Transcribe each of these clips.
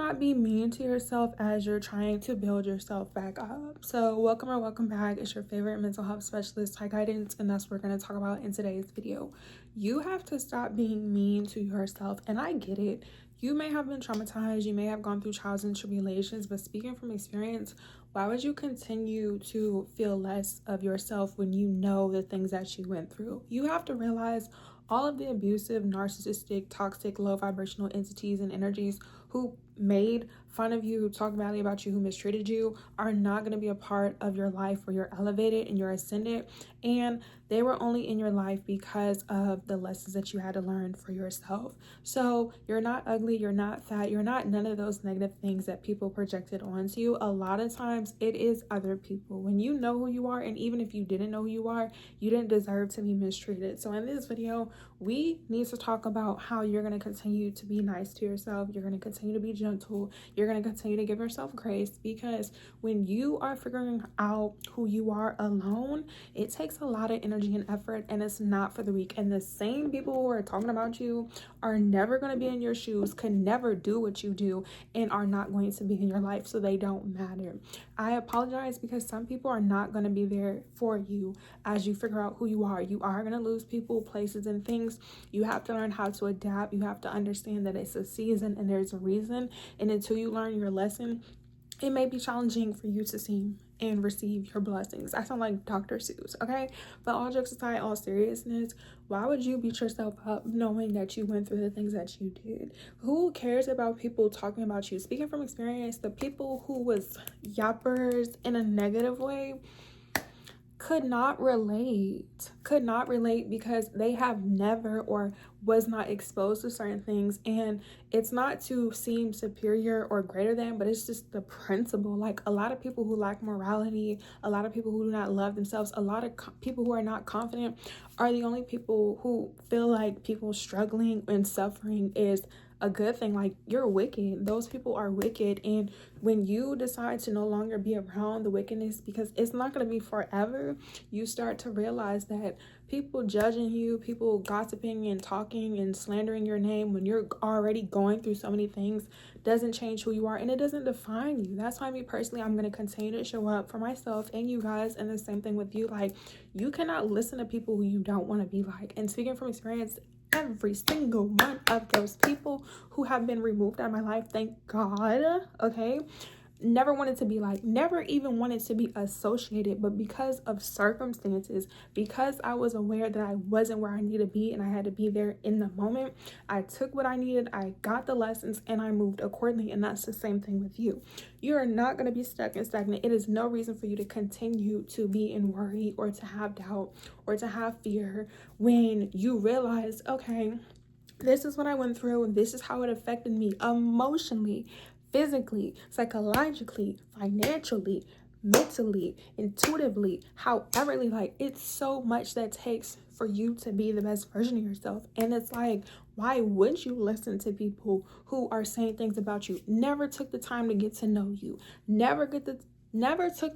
not be mean to yourself as you're trying to build yourself back up. So welcome back. It's your favorite mental health specialist, High Guidance, and that's what we're going to talk about in today's video. You have to stop being mean to yourself, and I get it. You may have been traumatized, you may have gone through trials and tribulations, but speaking from experience, why would you continue to feel less of yourself when you know the things that you went through? You have to realize all of the abusive, narcissistic, toxic, low vibrational entities and energies who made fun of you, who talked badly about you, who mistreated you, are not going to be a part of your life where you're elevated and you're ascended. And they were only in your life because of the lessons that you had to learn for yourself. So you're not ugly, you're not fat, you're not none of those negative things that people projected onto you. A lot of times it is other people. When you know who you are, and even if you didn't know who you are, you didn't deserve to be mistreated. So in this video, we need to talk about how you're going to continue to be nice to yourself. You're going to continue to be gentle. You're going to continue to give yourself grace, because when you are figuring out who you are alone, it takes a lot of energy and effort, and it's not for the weak. And the same people who are talking about you are never going to be in your shoes, can never do what you do, and are not going to be in your life, so they don't matter. I apologize, because some people are not going to be there for you as you figure out who you are. You are going to lose people, places, and things. You have to learn how to adapt. You have to understand that it's a season and there's a reason. And until you learn your lesson, it may be challenging for you to see and receive your blessings. I sound like Dr. Seuss, okay? But all jokes aside, all seriousness, why would you beat yourself up knowing that you went through the things that you did? Who cares about people talking about you? Speaking from experience, the people who was yappers in a negative way could not relate because they have never or was not exposed to certain things. And it's not to seem superior or greater than, but it's just the principle. Like, a lot of people who lack morality, a lot of people who do not love themselves, a lot of people who are not confident are the only people who feel like people struggling and suffering is a good thing. Like, you're wicked. Those people are wicked. And when you decide to no longer be around the wickedness, because it's not going to be forever, you start to realize that people judging you, people gossiping and talking and slandering your name when you're already going through so many things, doesn't change who you are, and it doesn't define you. That's why me personally, I'm going to continue to show up for myself and you guys, and the same thing with you. Like, you cannot listen to people who you don't want to be like. And speaking from experience, every single one of those people who have been removed out of my life, thank God, okay, never wanted to be like, never even wanted to be associated, but because of circumstances, because I was aware that I wasn't where I needed to be and I had to be there in the moment, I took what I needed, I got the lessons, and I moved accordingly. And that's the same thing with you. You are not going to be stuck and stagnant. It is no reason for you to continue to be in worry or to have doubt or to have fear when you realize, okay, this is what I went through and this is how it affected me emotionally, physically, psychologically, financially, mentally, intuitively, however. Like, it's so much that takes for you to be the best version of yourself. And it's like, why would you listen to people who are saying things about you, never took the time to get to know you, never took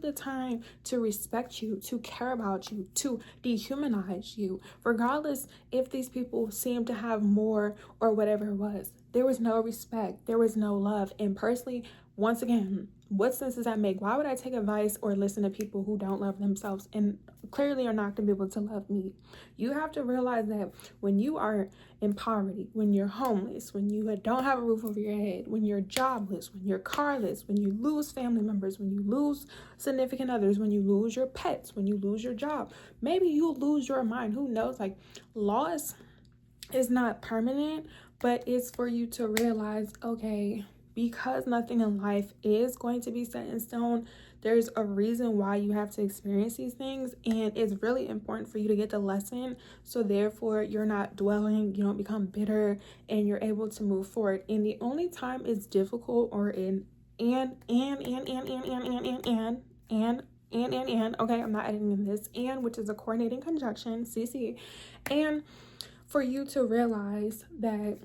the time to respect you, to care about you, to dehumanize you, regardless if these people seem to have more or whatever it was. There was no respect. There was no love. And personally, once again, what sense does that make? Why would I take advice or listen to people who don't love themselves and clearly are not going to be able to love me? You have to realize that when you are in poverty, when you're homeless, when you don't have a roof over your head, when you're jobless, when you're carless, when you lose family members, when you lose significant others, when you lose your pets, when you lose your job, maybe you'll lose your mind. Who knows? Like, loss is not permanent, but it's for you to realize, okay, because nothing in life is going to be set in stone, there's a reason why you have to experience these things, and it's really important for you to get the lesson, so therefore you're not dwelling, you don't become bitter, and you're able to move forward. And the only time it's difficult, or okay, I'm not editing this, and which is a coordinating conjunction, CC, and for you to realize that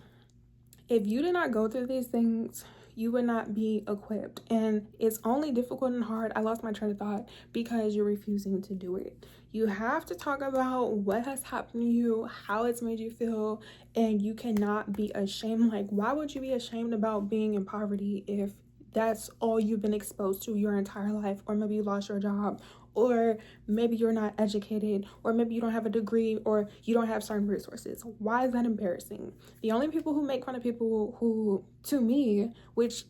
if you did not go through these things, you would not be equipped. And it's only difficult and hard, I lost my train of thought, because you're refusing to do it. You have to talk about what has happened to you, how it's made you feel, and you cannot be ashamed. Like, why would you be ashamed about being in poverty if that's all you've been exposed to your entire life? Or maybe you lost your job, or maybe you're not educated, or maybe you don't have a degree, or you don't have certain resources. Why is that embarrassing? The only people who make fun of people who, to me, which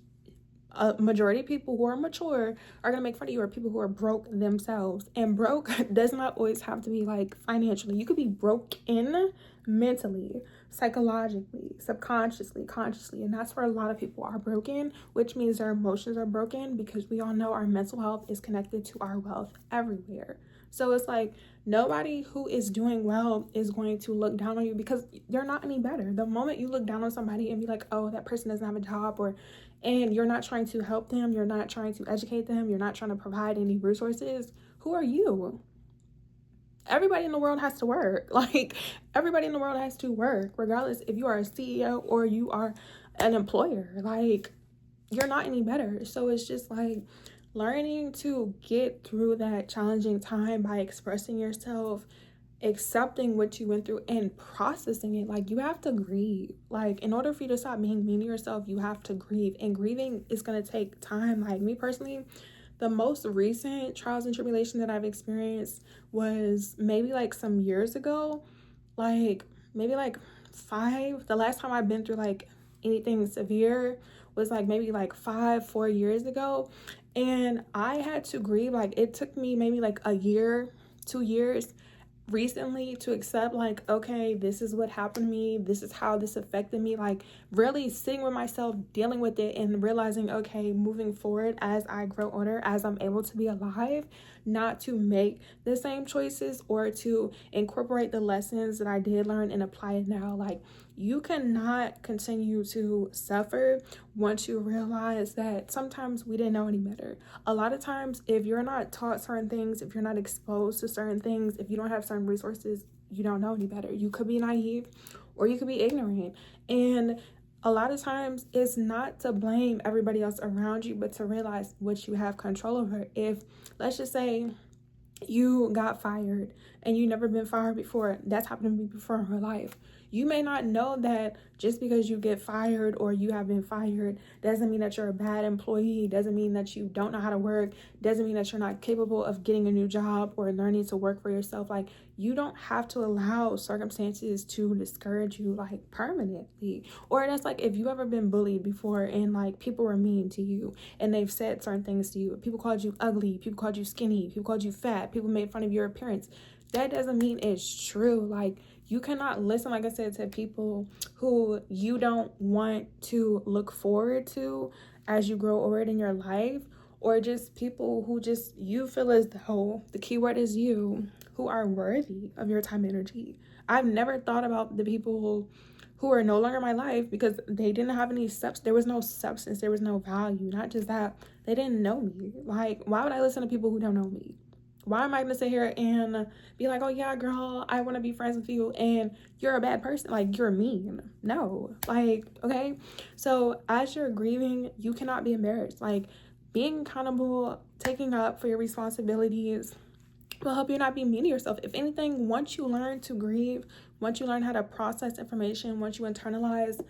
a majority of people who are mature are going to make fun of you, are people who are broke themselves. And broke does not always have to be like financially. You could be broken mentally, psychologically, subconsciously, consciously. And that's where a lot of people are broken, which means their emotions are broken, because we all know our mental health is connected to our wealth everywhere. So it's like nobody who is doing well is going to look down on you because they're not any better. The moment you look down on somebody and be like, oh, that person doesn't have a job, or and you're not trying to help them, you're not trying to educate them, you're not trying to provide any resources, who are you? Everybody in the world has to work. Like, everybody in the world has to work, regardless if you are a CEO or you are an employer. Like, you're not any better. So it's just like learning to get through that challenging time by expressing yourself, accepting what you went through, and processing it. Like, you have to grieve. Like, in order for you to stop being mean to yourself, you have to grieve, and grieving is going to take time. Like, me personally, the most recent trials and tribulations that I've experienced was maybe like some years ago, like maybe like the last time I've been through like anything severe was like maybe like 4 years ago. And I had to grieve. Like, it took me maybe like a year, 2 years recently to accept, like, okay, this is what happened to me, this is how this affected me. Like, really sitting with myself, dealing with it, and realizing, okay, moving forward as I grow older, as I'm able to be alive, not to make the same choices, or to incorporate the lessons that I did learn and apply it now. Like, you cannot continue to suffer once you realize that sometimes we didn't know any better. A lot of times, if you're not taught certain things, if you're not exposed to certain things, if you don't have certain resources, you don't know any better. You could be naive or you could be ignorant. And a lot of times it's not to blame everybody else around you, but to realize what you have control over. If, let's just say, you got fired and you never been fired before, that's happened to me before in her life. You may not know that just because you get fired or you have been fired doesn't mean that you're a bad employee, doesn't mean that you don't know how to work, doesn't mean that you're not capable of getting a new job or learning to work for yourself. Like, you don't have to allow circumstances to discourage you, like, permanently. Or that's like if you ever been bullied before and like people were mean to you and they've said certain things to you. People called you ugly, people called you skinny, people called you fat, people made fun of your appearance. That doesn't mean it's true. Like, you cannot listen, like I said, to people who you don't want to look forward to as you grow older in your life, or just people who just you feel as though, the key word is you, who are worthy of your time and energy. I've never thought about the people who are no longer in my life because they didn't have any substance. There was no substance. There was no value. Not just that, they didn't know me. Like, why would I listen to people who don't know me? Why am I going to sit here and be like, oh, yeah, girl, I want to be friends with you, and you're a bad person? Like, you're mean. No. Like, okay? So as you're grieving, you cannot be embarrassed. Like, being accountable, taking up for your responsibilities will help you not be mean to yourself. If anything, once you learn to grieve, once you learn how to process information, once you internalize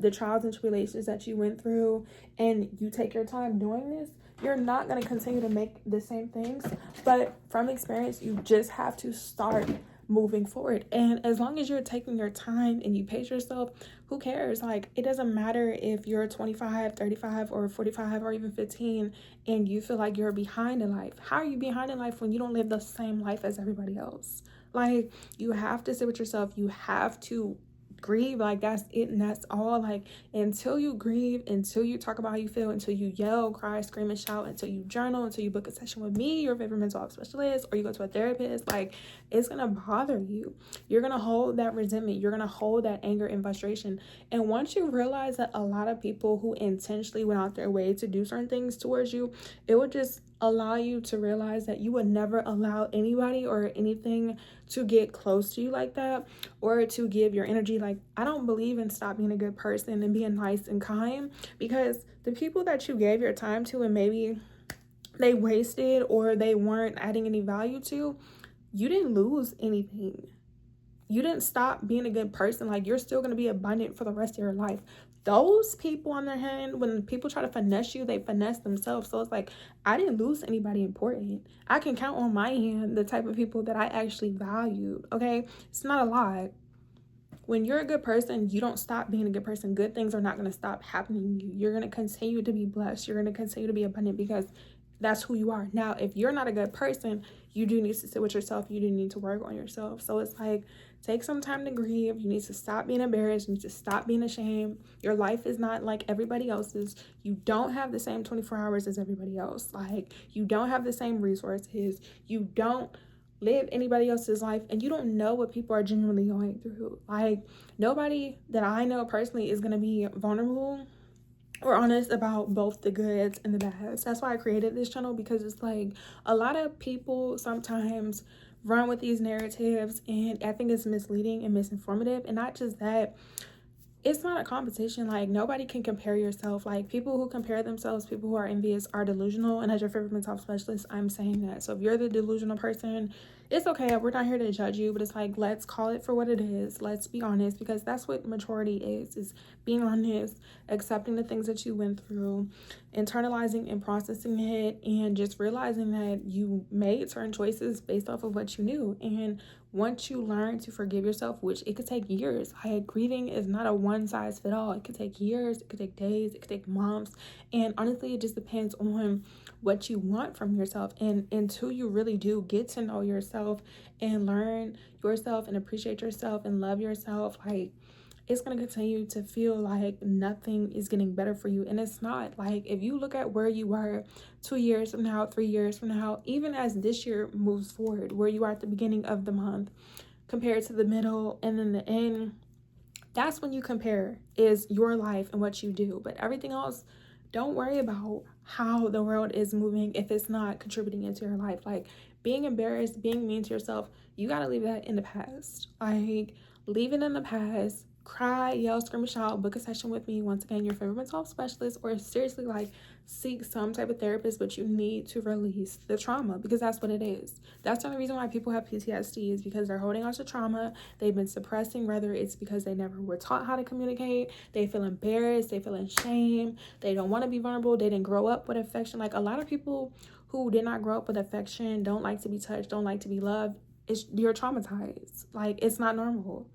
the trials and tribulations that you went through, and you take your time doing this, you're not going to continue to make the same things. But from experience, you just have to start moving forward. And as long as you're taking your time and you pace yourself, who cares? Like, it doesn't matter if you're 25, 35, or 45, or even 15, and you feel like you're behind in life. How are you behind in life when you don't live the same life as everybody else? Like, you have to sit with yourself. You have to grieve. Like, that's it, and that's all. Like, until you grieve, until you talk about how you feel, until you yell, cry, scream, and shout, until you journal, until you book a session with me, your favorite mental health specialist, or you go to a therapist, like, it's gonna bother you. You're gonna hold that resentment, you're gonna hold that anger and frustration. And once you realize that a lot of people who intentionally went out their way to do certain things towards you, it would just allow you to realize that you would never allow anybody or anything to get close to you like that, or to give your energy. Like, I don't believe in stop being a good person and being nice and kind, because the people that you gave your time to and maybe they wasted or they weren't adding any value to, you didn't lose anything. You didn't stop being a good person. Like, you're still going to be abundant for the rest of your life. Those people, on their hand, when people try to finesse you, they finesse themselves. So it's like, I didn't lose anybody important. I can count on my hand the type of people that I actually valued. Okay, it's not a lie. When you're a good person, you don't stop being a good person. Good things are not going to stop happening to you. You're going to continue to be blessed. You're going to continue to be abundant because that's who you are. Now, if you're not a good person, you do need to sit with yourself. You do need to work on yourself. So it's like, take some time to grieve. You need to stop being embarrassed. You need to stop being ashamed. Your life is not like everybody else's. You don't have the same 24 hours as everybody else. Like, you don't have the same resources. You don't live anybody else's life, and you don't know what people are genuinely going through. Like, nobody that I know personally is going to be vulnerable or honest about both the goods and the bads. That's why I created this channel, because it's like, a lot of people sometimes run with these narratives, and I think it's misleading and misinformative. And not just that, it's not a competition. Like, nobody can compare yourself. Like, people who compare themselves, people who are envious, are delusional. And as your favorite mental health specialist, I'm saying that. So if you're the delusional person, it's okay. We're not here to judge you, but it's like, let's call it for what it is. Let's be honest, because that's what maturity is being honest, accepting the things that you went through, internalizing and processing it, and just realizing that you made certain choices based off of what you knew. And once you learn to forgive yourself, which it could take years, like, grieving is not a one size fit all. It could take years, it could take days, it could take months. And honestly, it just depends on what you want from yourself. And until you really do get to know yourself and learn yourself and appreciate yourself and love yourself, like, it's going to continue to feel like nothing is getting better for you. And it's not. Like, if you look at where you were 2 years from now, 3 years from now, even as this year moves forward, where you are at the beginning of the month compared to the middle and then the end, that's when you compare, is your life and what you do. But everything else, don't worry about how the world is moving if it's not contributing into your life. Like, being embarrassed, being mean to yourself, you got to leave that in the past. Like, leave it in the past. Cry, yell, scream, and shout. Book a session with me. Once again, your favorite mental health specialist, or seriously, like, seek some type of therapist, but you need to release the trauma, because that's what it is. That's the only reason why people have PTSD, is because they're holding on to trauma. They've been suppressing, whether it's because they never were taught how to communicate, they feel embarrassed, they feel ashamed, they don't want to be vulnerable, they didn't grow up with affection. Like, a lot of people who did not grow up with affection, don't like to be touched, don't like to be loved, you're traumatized. Like, it's not normal.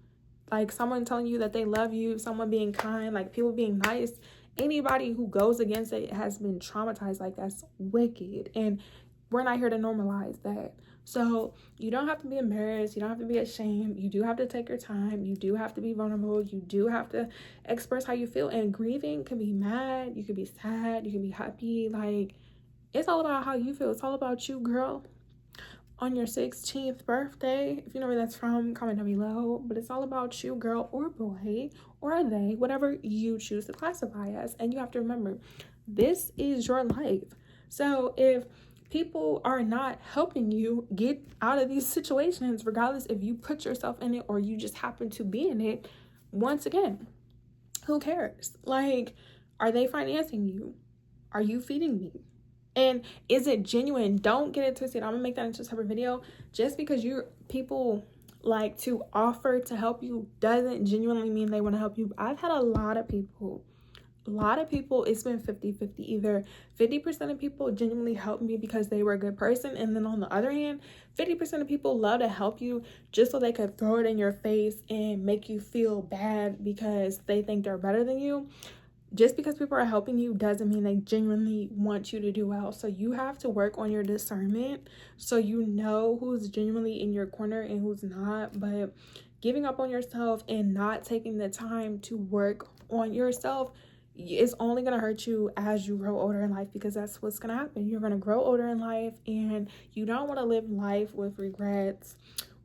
Like, someone telling you that they love you, someone being kind, like, people being nice, anybody who goes against it has been traumatized. Like, that's wicked. And we're not here to normalize that. So you don't have to be embarrassed. You don't have to be ashamed. You do have to take your time. You do have to be vulnerable. You do have to express how you feel. And grieving can be mad. You could be sad. You can be happy. Like, it's all about how you feel. It's all about you, girl. On your 16th birthday, if you know where that's from, comment down below. But it's all about you, girl or boy, or they, whatever you choose to classify as. And you have to remember, this is your life. So if people are not helping you get out of these situations, regardless if you put yourself in it or you just happen to be in it, once again, who cares? Like, are they financing you? Are you feeding me? And is it genuine? Don't get it twisted. I'm gonna make that into a separate video. Just because people like to offer to help you doesn't genuinely mean they want to help you. I've had a lot of people, it's been 50-50. Either 50% of people genuinely help me because they were a good person, and then on the other hand, 50% of people love to help you just so they could throw it in your face and make you feel bad because they think they're better than you. Just because people are helping you doesn't mean they genuinely want you to do well. So you have to work on your discernment so you know who's genuinely in your corner and who's not. But giving up on yourself and not taking the time to work on yourself is only going to hurt you as you grow older in life, because that's what's going to happen. You're going to grow older in life, and you don't want to live life with regrets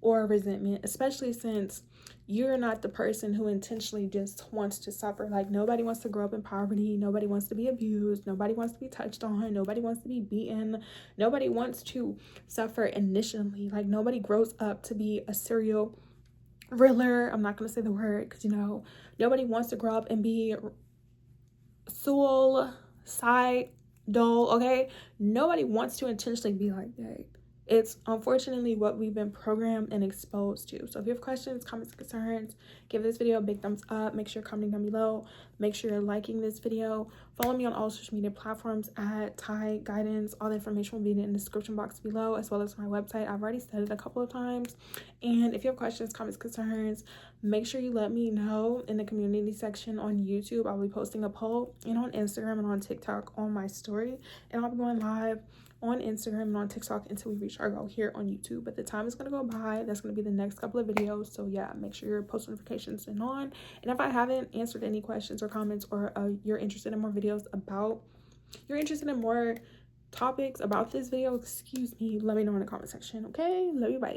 or resentment, especially since you're not the person who intentionally just wants to suffer. Like, nobody wants to grow up in poverty. Nobody wants to be abused. Nobody wants to be touched on. Nobody wants to be beaten. Nobody wants to suffer initially. Like, nobody grows up to be a serial thriller. I'm not going to say the word because, nobody wants to grow up and be suicidal, okay? Nobody wants to intentionally be like that. It's unfortunately what we've been programmed and exposed to. So if you have questions, comments, concerns, give this video a big thumbs up. Make sure you're commenting down below. Make sure you're liking this video. Follow me on all social media platforms at Thai Guidance. All the information will be in the description box below, as well as my website. I've already said it a couple of times. And if you have questions, comments, concerns, make sure you let me know in the community section on YouTube. I'll be posting a poll, and on Instagram and on TikTok on my story. And I'll be going live on Instagram and on TikTok until we reach our goal here on YouTube. But the time is going to go by. That's going to be the next couple of videos. So yeah, make sure your post notifications are on. And if I haven't answered any questions or comments, or you're interested in more videos about, you're interested in more topics about this video, excuse me, let me know in the comment section. Okay, love you, bye.